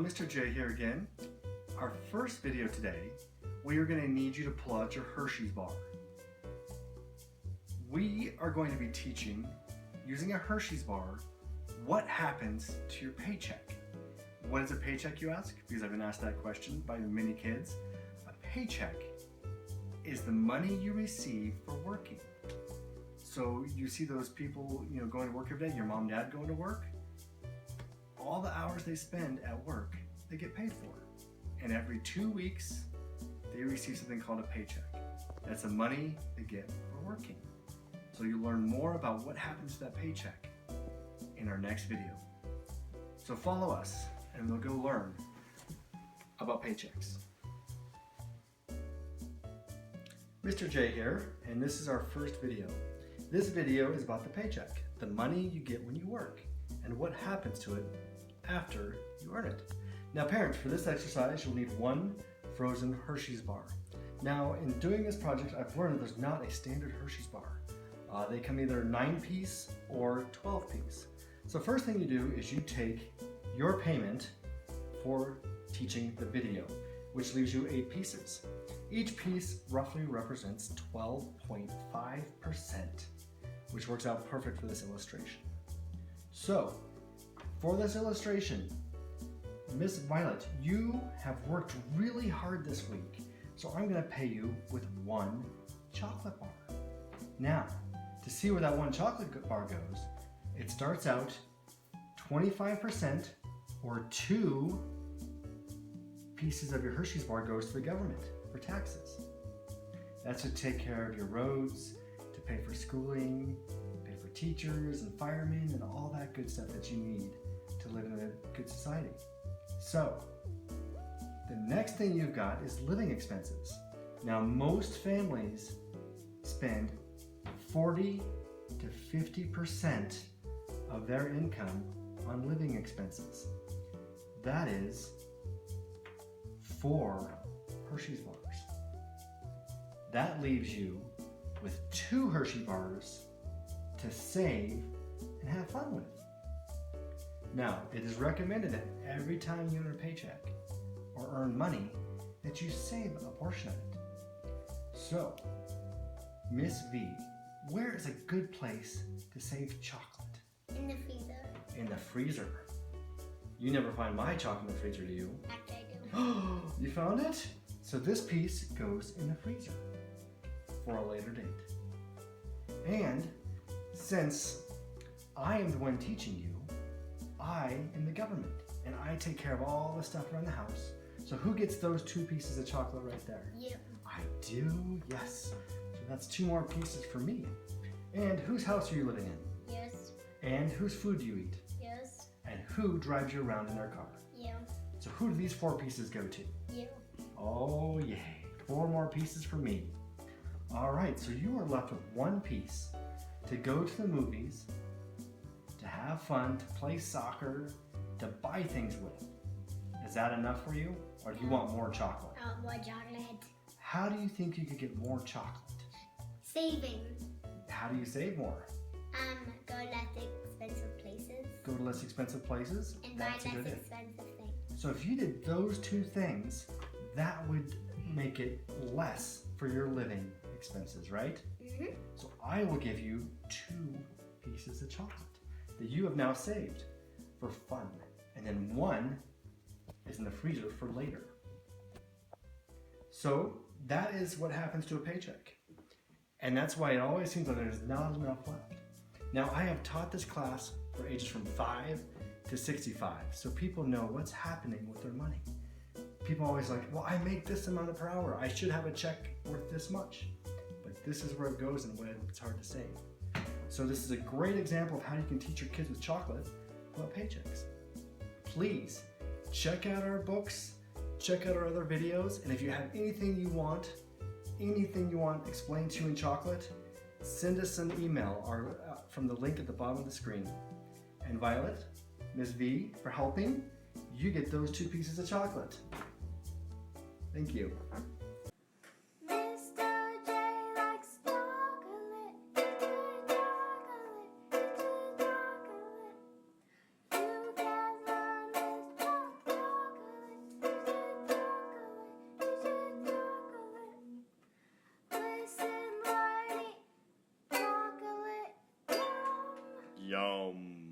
Mr. J here again. Our first video today, we are going to need you to pull out your Hershey's bar. We are going to be teaching, using a Hershey's bar, what happens to your paycheck. What is a paycheck, you ask? Because I've been asked that question by many kids. A paycheck is the money you receive for working. So you see those people, going to work every day, your mom and dad going to work. All the hours they spend at work, they get paid for. And every 2 weeks, they receive something called a paycheck. That's the money they get for working. So you'll learn more about what happens to that paycheck in our next video. So follow us and we'll go learn about paychecks. Mr. J here, and this is our first video. This video is about the paycheck, the money you get when you work, and what happens to it after you earn it. Now parents, for this exercise, you'll need one frozen Hershey's bar. Now in doing this project, I've learned that there's not a standard Hershey's bar. They come either 9-piece or 12-piece. So first thing you do is you take your payment for teaching the video, which leaves you 8 pieces. Each piece roughly represents 12.5%, which works out perfect for this illustration. So, for this illustration, Miss Violet, you have worked really hard this week, so I'm going to pay you with 1 chocolate bar. Now, to see where that 1 chocolate bar goes, it starts out 25% or 2 pieces of your Hershey's bar goes to the government for taxes. That's to take care of your roads, to pay for schooling, pay for teachers and firemen and all that good stuff that you need to live in a good society. So, the next thing you've got is living expenses. Now, most families spend 40 to 50% of their income on living expenses. That is 4 Hershey's bars. That leaves you with 2 Hershey bars to save and have fun with. Now, it is recommended that every time you earn a paycheck or earn money, that you save a portion of it. So, Miss V, where is a good place to save chocolate? In the freezer. In the freezer. You never find my chocolate in the freezer, do you? Actually, I do. Oh, you found it? So this piece goes in the freezer for a later date. And since I am the one teaching you, I am the government and I take care of all the stuff around the house. So who gets those 2 pieces of chocolate right there? You. I do, yes. So that's 2 more pieces for me. And whose house are you living in? Yes. And whose food do you eat? Yes. And who drives you around in their car? You. So who do these 4 pieces go to? You. Oh yay, 4 more pieces for me. All right, so you are left with 1 piece to go to the movies, to have fun, to play soccer, to buy things with. Is that enough for you? Or do you want more chocolate? More chocolate. How do you think you could get more chocolate? Saving. How do you save more? Go less expensive places. Go to less expensive places? And buy That's a less good idea. expensive things. So if you did those 2 things, that would make it less for your living expenses, right? Mm-hmm. So I will give you 2 pieces of chocolate that you have now saved for fun. And then 1 is in the freezer for later. So that is what happens to a paycheck. And that's why it always seems like there's not enough left. Now I have taught this class for ages from 5 to 65, so people know what's happening with their money. People always like, well, I make this amount per hour. I should have a check worth this much. But this is where it goes and when it's hard to save. So this is a great example of how you can teach your kids with chocolate about paychecks. Please check out our books, check out our other videos, and if you have anything you want explained to you in chocolate, send us an email from the link at the bottom of the screen. And Violet, Ms. V, for helping, you get those 2 pieces of chocolate. Thank you. Yum.